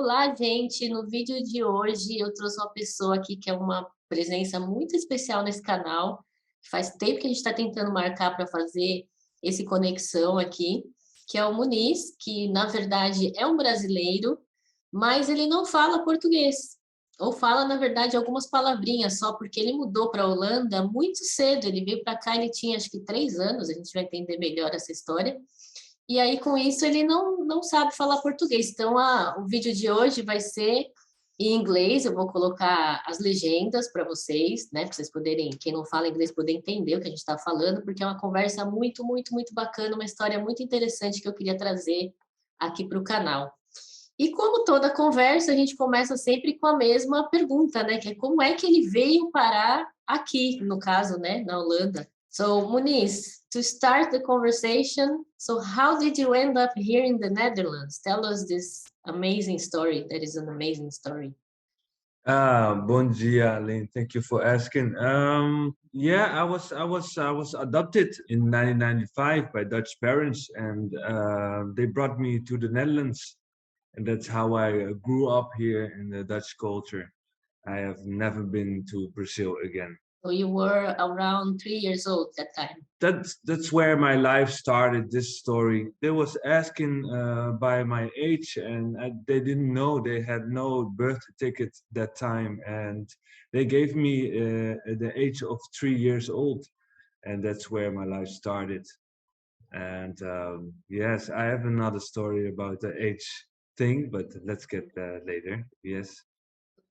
Olá, gente! No vídeo de hoje eu trouxe uma pessoa aqui que é uma presença muito especial nesse canal. Faz tempo que a gente está tentando marcar para fazer esse conexão aqui, que é o Muniz, que na verdade é um brasileiro, mas ele não fala português. Ou fala, na verdade, algumas palavrinhas só, porque ele mudou para a Holanda muito cedo. Ele veio para cá, ele tinha acho que 3 anos, a gente vai entender melhor essa história. E aí, com isso, ele não sabe falar português. Então, o vídeo de hoje vai ser em inglês. Eu vou colocar as legendas para vocês, né? Para vocês poderem, quem não fala inglês, poder entender o que a gente está falando, porque é uma conversa muito, muito, muito bacana, uma história muito interessante que eu queria trazer aqui para o canal. E como toda conversa, a gente começa sempre com a mesma pergunta, né? Que é como é que ele veio parar aqui, no caso, né? Na Holanda. So, Muniz, to start the conversation, so how did you end up here in the Netherlands? Tell us this amazing story. That is an amazing story. Bom dia, Aline. Thank you for asking. Yeah, I was adopted in 1995 by Dutch parents, and they brought me to the Netherlands, and that's how I grew up here in the Dutch culture. I have never been to Brazil again. So you were around 3 years old that time. That's where my life started. This story. They was asking by my age, and they didn't know. They had no birth ticket that time, and they gave me at the age of 3 years old, and that's where my life started. And yes, I have another story about the age thing, but let's get that later. Yes.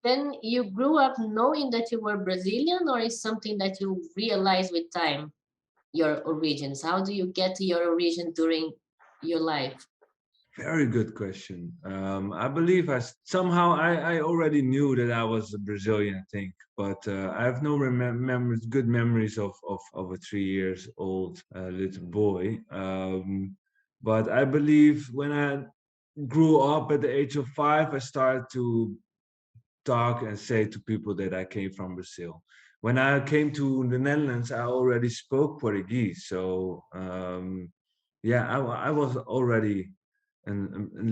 Then you grew up knowing that you were Brazilian, or is something that you realized with time, your origins? How do you get to your origin during your life? Very good question. I believe somehow I already knew that I was a Brazilian, I think, but I have no memories, good memories of a 3 years old little boy. But I believe when I grew up at the age of 5, I started to talk and say to people that I came from Brazil. When I came to the Netherlands, I already spoke Portuguese, so yeah, I was already a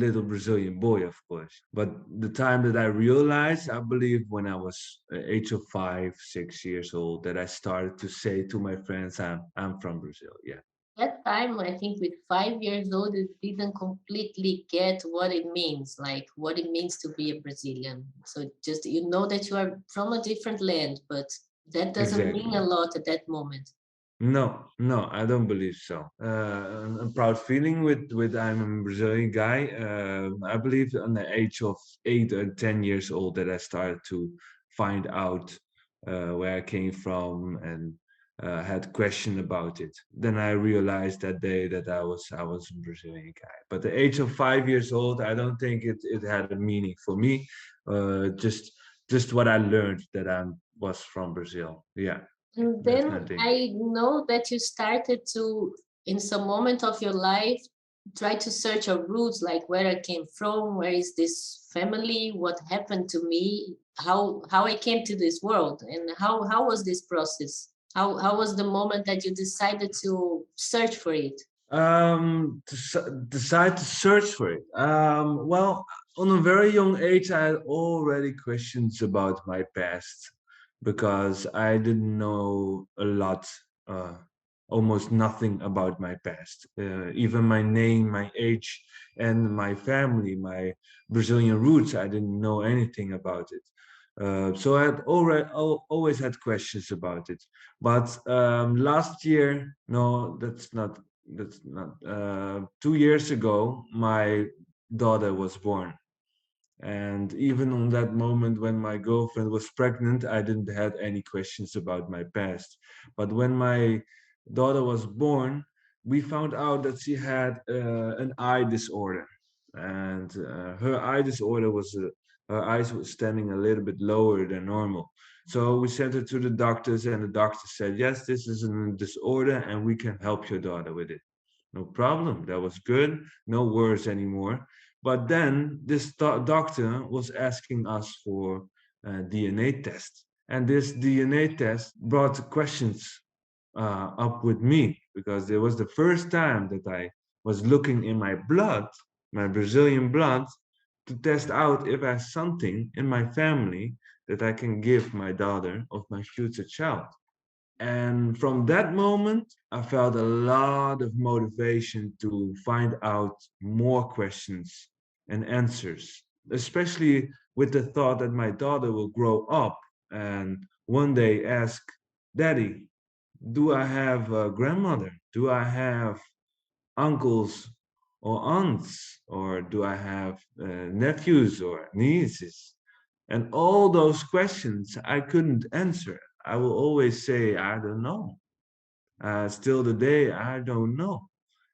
little Brazilian boy, of course. But the time that I realized, I believe when I was age of 5, 6 years old, that I started to say to my friends, I'm from Brazil. Yeah. That time, I think with 5 years old, you didn't completely get what it means, like what it means to be a Brazilian. So just you know that you are from a different land, but that doesn't mean a Exactly. lot at that moment. No, no, I don't believe so. A proud feeling with I'm a Brazilian guy. I believe on the age of 8 or 10 years old that I started to find out where I came from and had question about it. Then I realized that day that I was a Brazilian guy. But the age of 5 years old, I don't think it had a meaning for me. Just what I learned that I was from Brazil. Yeah, And then definitely. I know that you started to, in some moment of your life, try to search your roots, like where I came from, where is this family, what happened to me, how I came to this world, and how was this process? How was the moment that you decided to search for it? Decide to search for it. Well, on a very young age, I had already questions about my past because I didn't know a lot, uh, almost nothing about my past. Even my name, my age, and my family, my Brazilian roots, I didn't know anything about it. So I had always had questions about it. But last year, no, that's not 2 years ago my daughter was born, and even on that moment when my girlfriend was pregnant, I didn't have any questions about my past. But when my daughter was born, we found out that she had an eye disorder, and her eye disorder was her eyes were standing a little bit lower than normal. So we sent her to the doctors, and the doctor said, yes, this is a disorder and we can help your daughter with it. No problem. That was good. No worries anymore. But then this doctor was asking us for a DNA test. And this DNA test brought questions up with me because it was the first time that I was looking in my blood, my Brazilian blood, to test out if I have something in my family that I can give my daughter of my future child. And from that moment, I felt a lot of motivation to find out more questions and answers, especially with the thought that my daughter will grow up and one day ask, Daddy, do I have a grandmother? Do I have uncles or aunts? Or do I have nephews or nieces? And all those questions I couldn't answer. I will always say, I don't know. Still today, I don't know.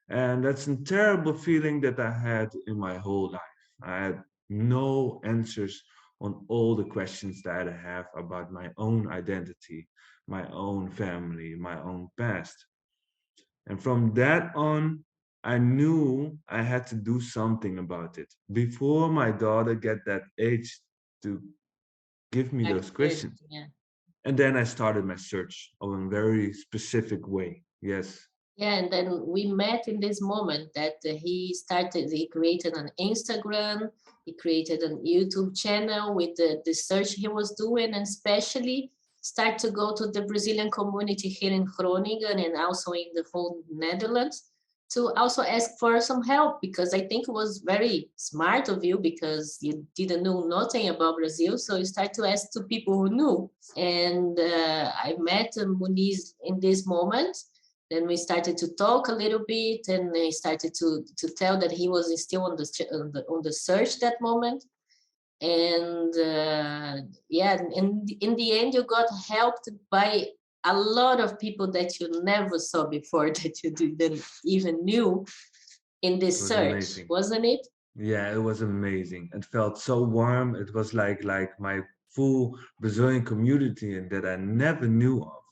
And that's a terrible feeling that I had in my whole life. I had no answers on all the questions that I have about my own identity, my own family, my own past. And from that on, I knew I had to do something about it before my daughter get that age to give me Start those searching, questions. yeah. And then I started my search of a very specific way. Yes, Yeah, and then we met in this moment that he created an Instagram, he created a YouTube channel with the search he was doing, and especially start to go to the Brazilian community here in Groningen and also in the whole Netherlands to also ask for some help, because I think it was very smart of you because you didn't know nothing about Brazil. So you start to ask to people who knew. And I met Muniz in this moment. Then we started to talk a little bit, and he started to tell that he was still on the search that moment. And yeah, in the end, you got helped by a lot of people that you never saw before, that you didn't even knew in it this was search, amazing. wasn't it? Yeah, it was amazing. It felt so warm. It was like my full Brazilian community and that I never knew of.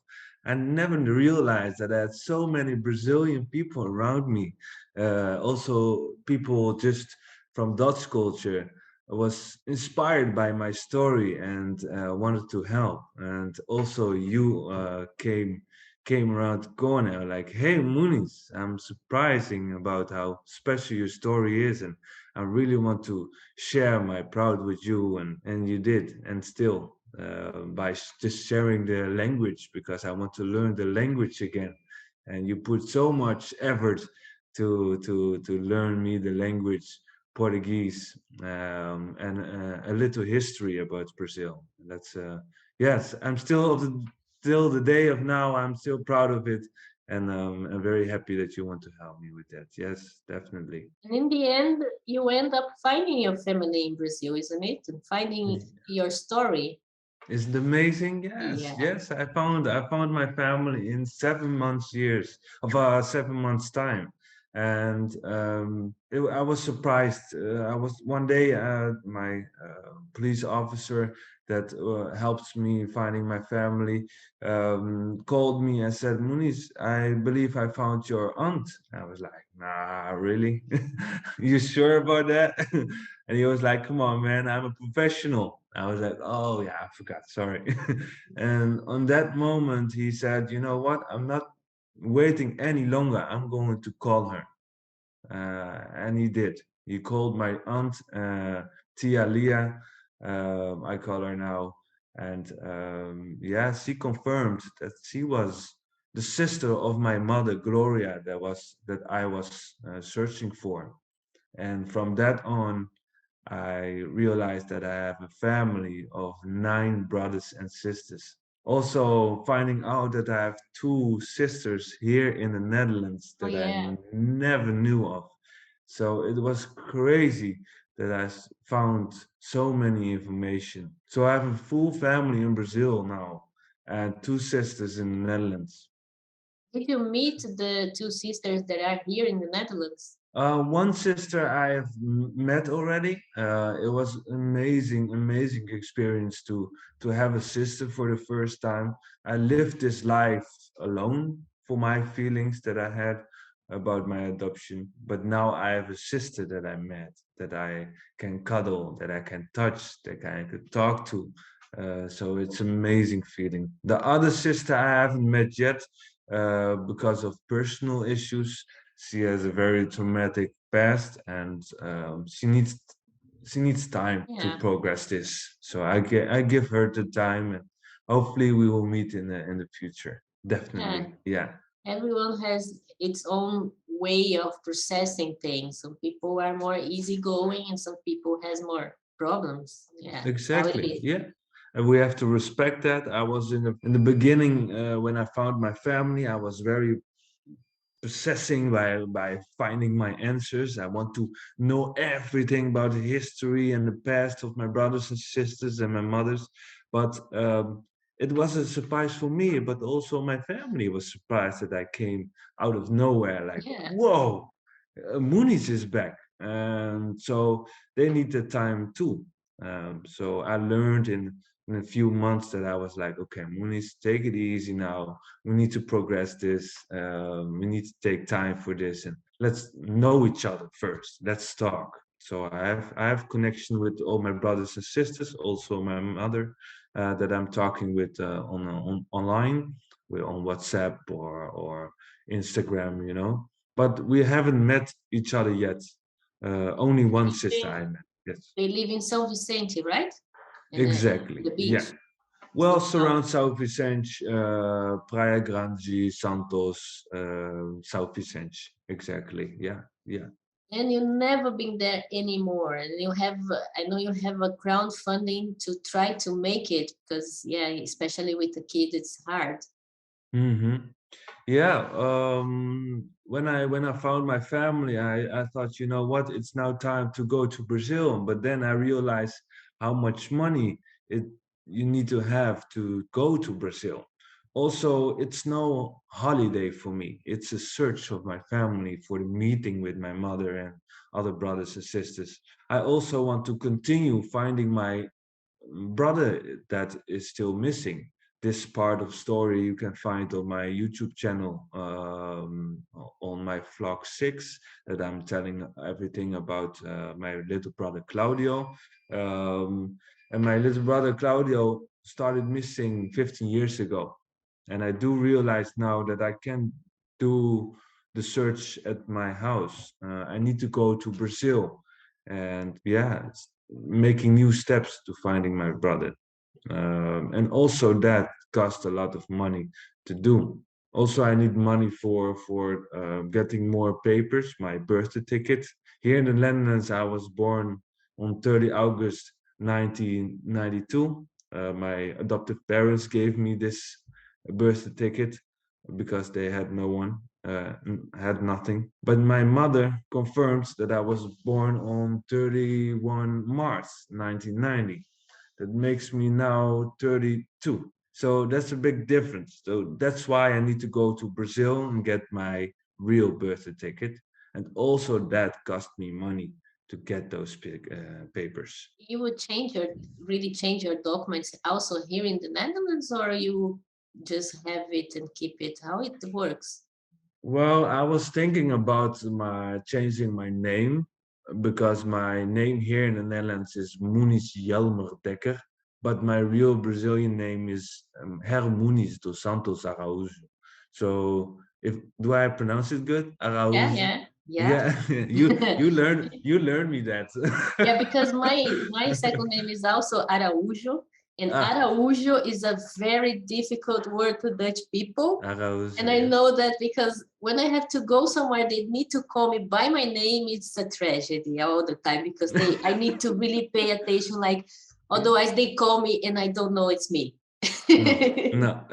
I never realized that I had so many Brazilian people around me. Also, people just from Dutch culture. I was inspired by my story and wanted to help. And also, you came around the corner like, "Hey, Muniz, I'm surprising about how special your story is, and I really want to share my proud with you," and you did, and still by just sharing the language because I want to learn the language again, and you put so much effort to learn me the language Portuguese and a little history about Brazil. That's yes, I'm still till the day of now. I'm still proud of it, and I'm very happy that you want to help me with that. Yes, definitely. And in the end, you end up finding your family in Brazil, isn't it? And finding your story. Isn't it amazing? Yes, Yeah. yes. I found my family in 7 months years of 7 months time, and I was surprised. I was one day my police officer that helps me finding my family called me and said, "Muniz, I believe I found your aunt." I was like, "Nah, really? You sure about that?" And he was like, "Come on, man, I'm a professional." I was like, "Oh yeah, I forgot, sorry." And on that moment, he said, "You know what? I'm not waiting any longer. I'm going to call her." And he did. He called my aunt, Tia Leah. I call her now, and yeah, she confirmed that she was the sister of my mother, Gloria, that I was searching for. And from that on, I realized that I have a family of 9 brothers and sisters. Also, finding out that I have 2 sisters here in the Netherlands Oh, that I yeah. never knew of. So it was crazy that found so many information. So I have a full family in Brazil now and 2 sisters in the Netherlands. Did you meet the two sisters that are here in the Netherlands? One sister I have met already. It was amazing, amazing experience to have a sister for the first time. I lived this life alone for my feelings that I had about my adoption, but now I have a sister that I met, that I can cuddle, that I can touch, that I could talk to. So it's amazing feeling. The other sister I haven't met yet because of personal issues. She has a very traumatic past, and she needs she needs time to Yeah, progress this. So I give her the time, and hopefully we will meet in the future. yeah. Definitely, yeah. Everyone has its own way of processing things. Some people are more easygoing, and some people has more problems. Yeah, that's how it Exactly. is. Yeah. And we have to respect that. I was in the beginning when I found my family, I was very possessing by finding my answers. I want to know everything about the history and the past of my brothers and sisters and my mothers. But it was a surprise for me, but also my family was surprised that I came out of nowhere. Like, Yeah, whoa, Muniz is back. And so they need the time too. So I learned in a few months that I was like, okay, Muniz, take it easy now. We need to progress this. We need to take time for this, and let's know each other first. Let's talk. So I have connection with all my brothers and sisters, also my mother, that I'm talking with on online, on WhatsApp or Instagram, But we haven't met each other yet. Only one sister they, I met. Yes, they live in São Vicente, right? In exactly. the Yeah. beach. Well, So now, surround São Vicente, Praia Grande, Santos, São Vicente. Exactly. Yeah. Yeah. and you've never been there anymore. And you have, I know you have a crowdfunding to try to make it because, yeah, especially with the kids, it's hard. hmm Yeah. When I found my family, I thought, you know what, it's now time to go to Brazil. But then I realized how much money it you need to have to go to Brazil. Also, it's no holiday for me. It's a search of my family for the meeting with my mother and other brothers and sisters. I also want to continue finding my brother that is still missing. This part of story you can find on my YouTube channel, on my vlog 6, that I'm telling everything about my little brother Claudio. And my little brother Claudio started missing 15 years ago. And I do realize now that I can't do the search at my house. I need to go to Brazil. And yeah, making new steps to finding my brother. And also that cost a lot of money to do. Also, I need money for getting more papers, my birth ticket. Here in the Netherlands, I was born on 30 August 1992. My adoptive parents gave me this birth ticket because they had no one, had nothing. But my mother confirms that I was born on 31 March 1990. That makes me now 32. So that's a big difference. So that's why I need to go to Brazil and get my real birth ticket. And also that cost me money to get those papers. You would really change your documents also here in the Netherlands, or you just have it and keep it? How it works? Well, I was thinking about my changing my name because my name here in the Netherlands is Muniz Jelmer Dekker, but my real Brazilian name is Herr Muniz dos Santos Araújo. So, if do I pronounce it good? Yeah, Araújo. yeah, yeah. Yeah, you learn me that. Yeah, because my second name is also Araújo, and Ah, Araújo is a very difficult word to Dutch people. Araújo, And I yes. know that because when I have to go somewhere, they need to call me by my name. It's a tragedy all the time because I need to really pay attention. Like, otherwise they call me and I don't know it's me. No,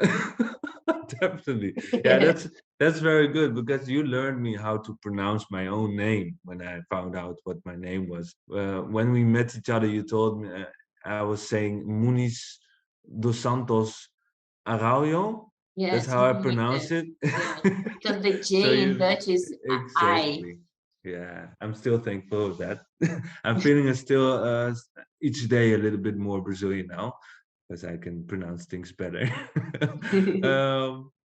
no, definitely. Yeah, that's very good because you learned me how to pronounce my own name when I found out what my name was. When we met each other, you told me I was saying Muniz dos Santos Araujo. Yeah, That's how I something like pronounce that. it. Yeah, because the So J in you Dutch is I. exactly. Yeah, I'm still thankful of that. I'm feeling still each day a little bit more Brazilian now because I can pronounce things better.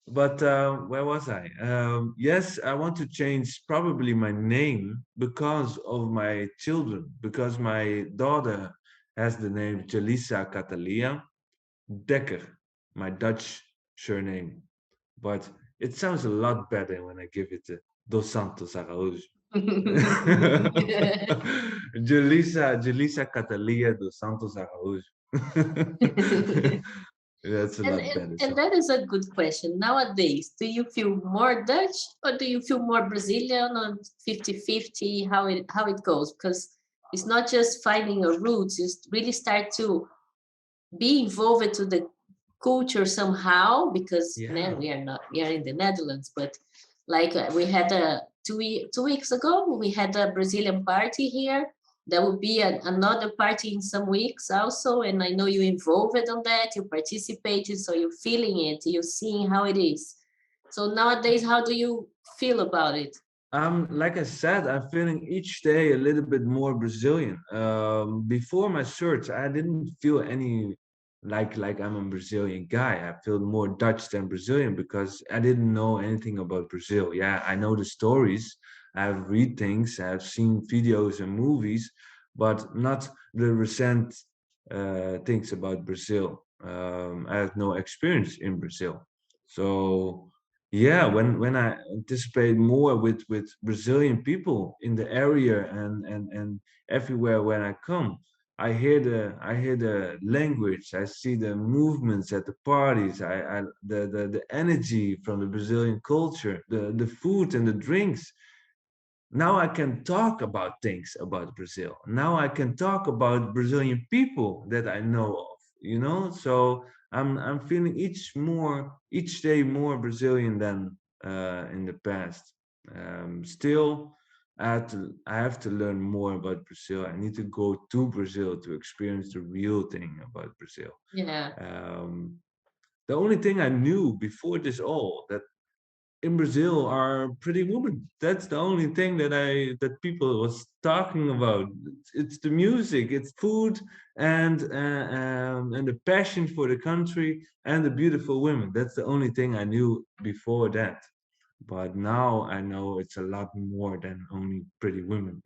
But where was I? Yes, I want to change probably my name because of my children, because my daughter has the name Jalisa Catalia Dekker, my Dutch surname. But it sounds a lot better when I give it to Dos Santos Araújo. Julissa Catalia dos Santos Araújo. That's a And, lot and better and song. that is a good question. Nowadays, do you feel more Dutch or do you feel more Brazilian, or 50-50, how it goes? Because it's not just finding your roots, you really start to be involved to the culture somehow, because Yeah. we are in the Netherlands, but like we had a 2 weeks ago we had a Brazilian party here. There will be another party in some weeks also, and I know you involved on that, you participated, so you're feeling it, you're seeing how it is. So nowadays, how do you feel about it? Like I said, I'm feeling each day a little bit more Brazilian. Before my search, I didn't feel any like I'm a Brazilian guy. I feel more Dutch than Brazilian because I didn't know anything about Brazil. Yeah, I know the stories. I've read things. I've seen videos and movies, but not the recent things about Brazil. I have no experience in Brazil, so yeah, when I anticipate more with Brazilian people in the area and everywhere when I come, I hear the language, I see the movements at the parties, the energy from the Brazilian culture, the food and the drinks. Now I can talk about things about Brazil. Now I can talk about Brazilian people that I know of, So I'm feeling each day more Brazilian than in the past. Still, I have to learn more about Brazil. I need to go to Brazil to experience the real thing about Brazil. Yeah. Um, the only thing I knew before this all that in Brazil are pretty women. That's the only thing that people was talking about. It's the music, it's food, and the passion for the country and the beautiful women. That's the only thing I knew before that. But now I know it's a lot more than only pretty women.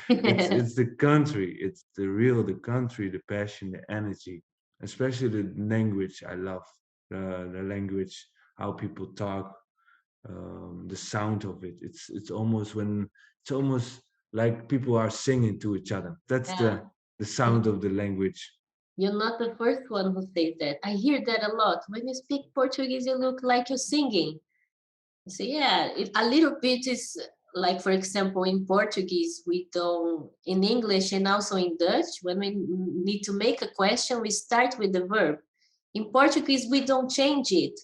It's the country. It's the country, the passion, the energy, especially the language. I love the language, how people talk, the sound of it. It's almost like people are singing to each other. That's Yeah. the sound of the language. You're not the first one who says that. I hear that a lot. When you speak Portuguese, you look like you're singing. So yeah, a little bit is like, for example, in Portuguese, we don't, in English and also in Dutch, when we need to make a question, we start with the verb. In Portuguese, we don't change it.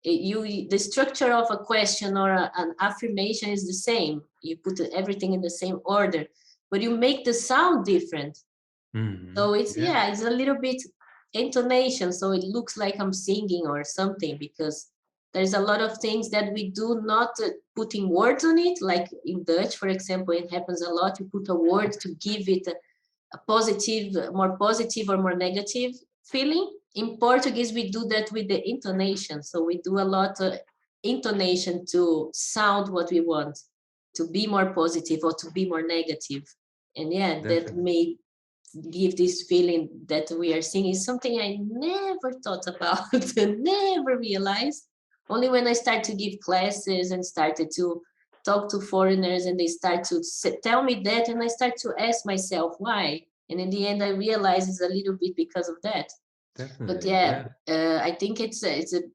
The structure of a question or an affirmation is the same. You put everything in the same order, but you make the sound different. So it's, Yeah, yeah, it's a little bit intonation. So it looks like I'm singing or something, because there's a lot of things that we do not putting words on it. Like in Dutch, for example, it happens a lot. You put a word to give it a positive, more positive or more negative feeling. In Portuguese, we do that with the intonation. So we do a lot of intonation to sound what we want, to be more positive or to be more negative. And yeah, that definitely. may give this feeling that we are seeing is something I never thought about, never realized. Only when I start to give classes and started to talk to foreigners and they start to tell me that, and I start to ask myself why. And in the end, I realize it's a little bit because of that. But Definitely. yeah, Yeah. I think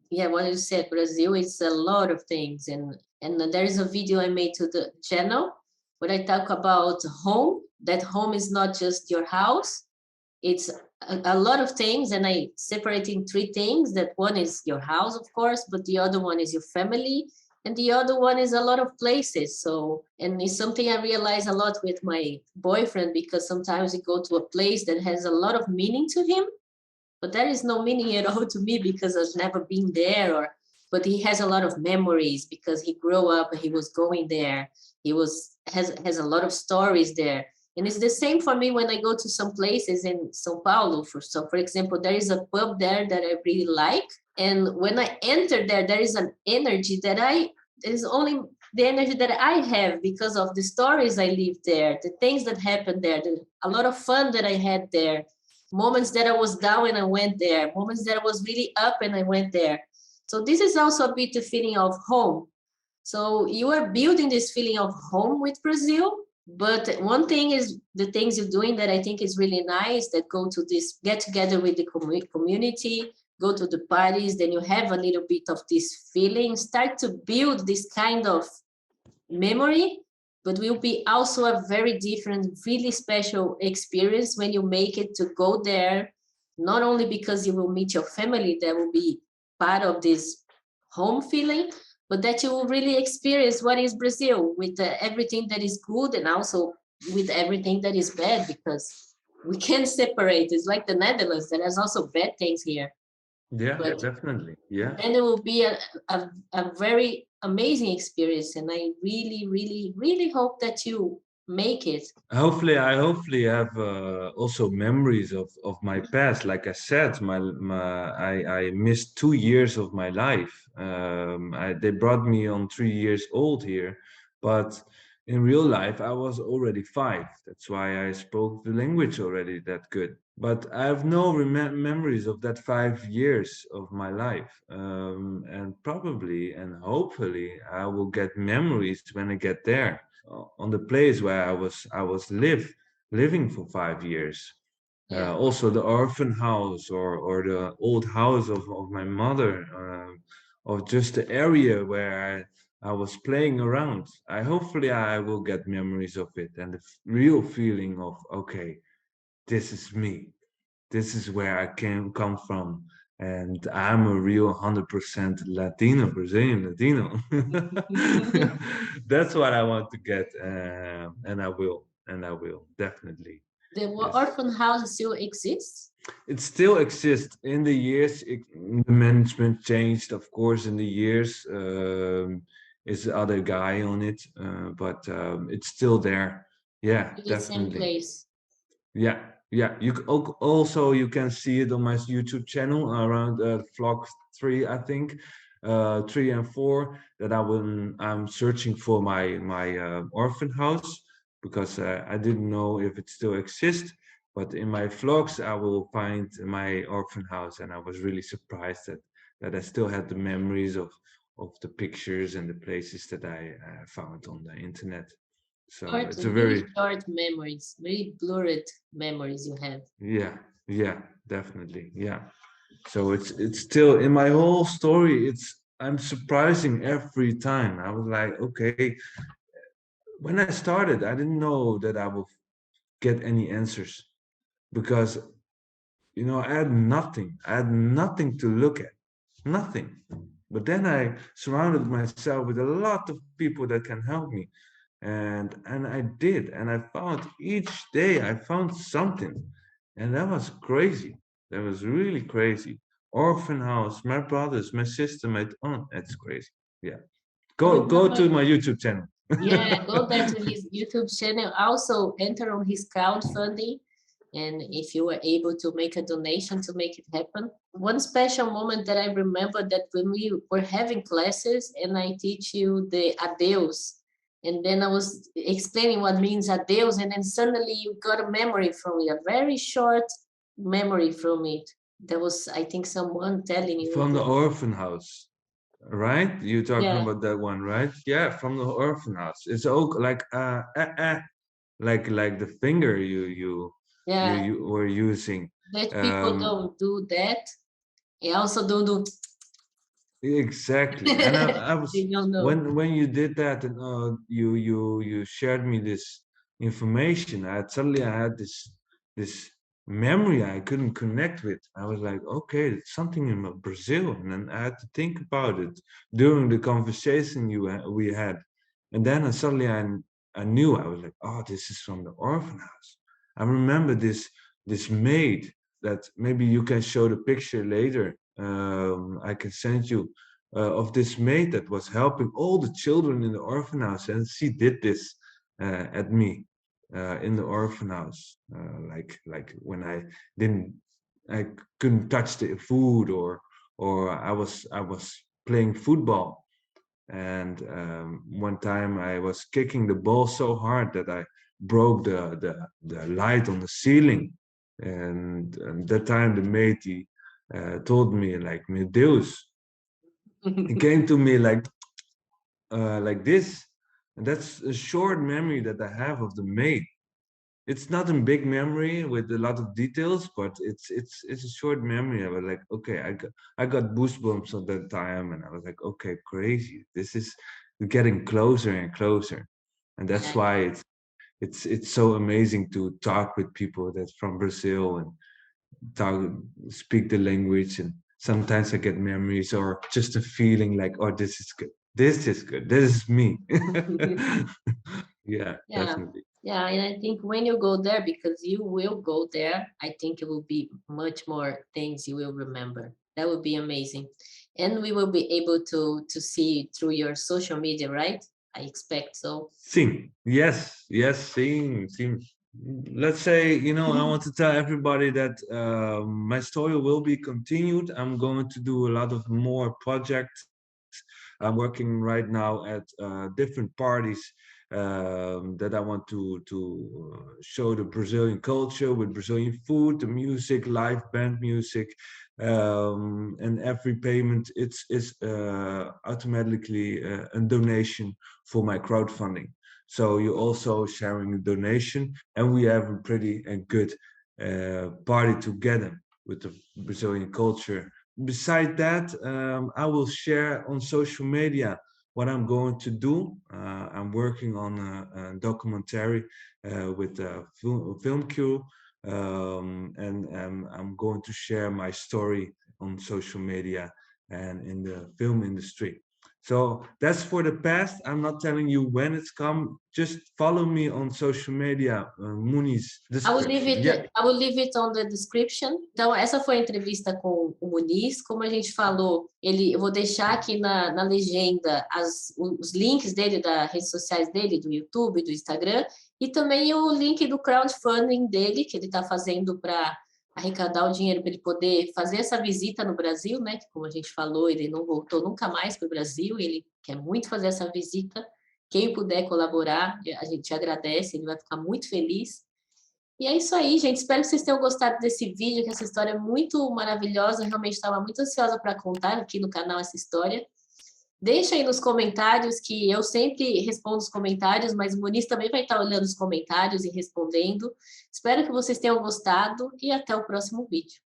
yeah, what you said, Brazil, it's a lot of things, and there is a video I made to the channel where I talk about home. That home is not just your house; it's a lot of things, and I separate in three things. That one is your house, of course, but the other one is your family, and the other one is a lot of places. So, and it's something I realize a lot with my boyfriend, because sometimes we go to a place that has a lot of meaning to him, but there is no meaning at all to me because I've never been there. Or but he has a lot of memories because he grew up, he was going there, he was has a lot of stories there. And it's the same for me when I go to some places in Sao Paulo. For example, there is a pub there that I really like, and when I enter there, there is an energy that there is only the energy that I have because of the stories I lived there, the things that happened there, a lot of fun that I had there, moments that I was down and I went there, moments that I was really up and I went there. So this is also a bit the feeling of home. So you are building this feeling of home with Brazil. But one thing is the things you're doing that I think is really nice, that go to this get together with the community, go to the parties, then you have a little bit of this feeling, start to build this kind of memory, but will be also a very different, really special experience when you make it to go there, not only because you will meet your family that will be part of this home feeling, but that you will really experience what is Brazil with everything that is good and also with everything that is bad, because we can't separate. It's like the Netherlands, there is also bad things here. Yeah, But definitely. Yeah. then it will be a very amazing experience. And I really, really, really hope that you make it. I hopefully have also memories of my past. Like I said, I missed 2 years of my life. They brought me on 3 years old here, but in real life I was already 5. That's why I spoke the language already that good. But I have no memories of that 5 years of my life, and probably and hopefully I will get memories when I get there, on the place where I was living for 5 years. Yeah. Also the orphan house, or the old house of my mother, or just the area where I was playing around. Hopefully I will get memories of it, and the real feeling of, okay, this is me. This is where I can come from. And I'm a real 100% Latino, Brazilian Latino. That's what I want to get, and I will definitely. The Yes, orphan house still exists? it still exists. In the years, the management changed, of course. In the years, is the other guy on it, but it's still there. Yeah, In the same definitely. place? Yeah, yeah. Also you can see it on my YouTube channel around vlog 3, I think, 3 and 4. That I'm searching for my orphan house, because I didn't know if it still exists. But in my vlogs, I will find my orphan house, and I was really surprised that I still had the memories of the pictures and the places that I found on the internet. So Short, it's a really very, short memories, very blurred memories you have. yeah, yeah, definitely. Yeah. So it's still in my whole story, I'm surprising every time. I was like, okay, when I started, I didn't know that I would get any answers, because I had nothing. I had nothing to look at. Nothing. But then I surrounded myself with a lot of people that can help me. And I did, and I found each day I found something, and that was crazy. That was really crazy. Orphan house, my brothers, my sister, my aunt. That's crazy. Yeah, I go to remember, my YouTube channel. yeah, go there to his YouTube channel. Also enter on his crowdfunding. And if you were able to make a donation to make it happen. One special moment that I remember, that when we were having classes and I teach you the adeus, and then I was explaining what means adeus, and then suddenly you got a memory from it, a very short memory from it. There was, I think, someone telling you From the that, orphan house, right? You're talking yeah, about that one, right? Yeah, from the orphan house. It's ook like like the finger yeah, you were using. that people Um, don't do that. I also don't do, exactly. And I they was, don't know. when you did that, and you shared me this information, I had this memory I couldn't connect with. I was like, okay, it's something in Brazil, and then I had to think about it during the conversation we had. And then I knew. I was like, oh, this is from the orphan house. I remember this maid, that maybe you can show the picture later. I can send you, of this maid that was helping all the children in the orphan house, and she did this at me, in the orphan house, like when didn't I couldn't touch the food, or I was playing football, and one time I was kicking the ball so hard that I broke the light on the ceiling, and that time the matey told me, like, "Meu Deus." He came to me like, like this. And that's a short memory that I have of the maid. It's not a big memory with a lot of details, but it's a short memory. I was like, okay, I got goosebumps at that time, and I was like, okay, crazy. This is getting closer and closer, and that's Yeah, why it's so amazing to talk with people that's from Brazil and talk speak the language. And sometimes I get memories or just a feeling like, oh, this is good. This is good. This is me. Yeah, yeah, definitely. yeah. And I think when you go there, because you will go there, I think it will be much more things you will remember. That would be amazing. And we will be able to see through your social media, right? I expect so. Sim. Yes, sim. Let's say, I want to tell everybody that my story will be continued. I'm going to do a lot of more projects. I'm working right now at different parties that I want to show the Brazilian culture with Brazilian food, the music, live band music, and every payment it's is automatically a donation for my crowdfunding. So you're also sharing a donation, and we have a pretty and good party together with the Brazilian culture. Beside that, I will share on social media what I'm going to do. I'm working on a documentary with a film crew, and I'm going to share my story on social media and in the film industry. So that's for the past. I'm not telling you when it's come. Just follow me on social media, Muniz I will leave description. it, Yeah. I will leave it on the description. Então, essa foi a entrevista com o Muniz. Como a gente falou, eu vou deixar aqui na legenda os links dele, das redes sociais dele, do YouTube, do Instagram, e também o link do crowdfunding dele, que ele está fazendo para arrecadar o dinheiro para ele poder fazer essa visita no Brasil, né? Que, como a gente falou, ele não voltou nunca mais para o Brasil, ele quer muito fazer essa visita. Quem puder colaborar, a gente agradece, ele vai ficar muito feliz. E é isso aí, gente. Espero que vocês tenham gostado desse vídeo, que essa história é muito maravilhosa. Eu realmente estava muito ansiosa para contar aqui no canal essa história. Deixa aí nos comentários, que eu sempre respondo os comentários, mas o Muniz também vai estar olhando os comentários e respondendo. Espero que vocês tenham gostado e até o próximo vídeo.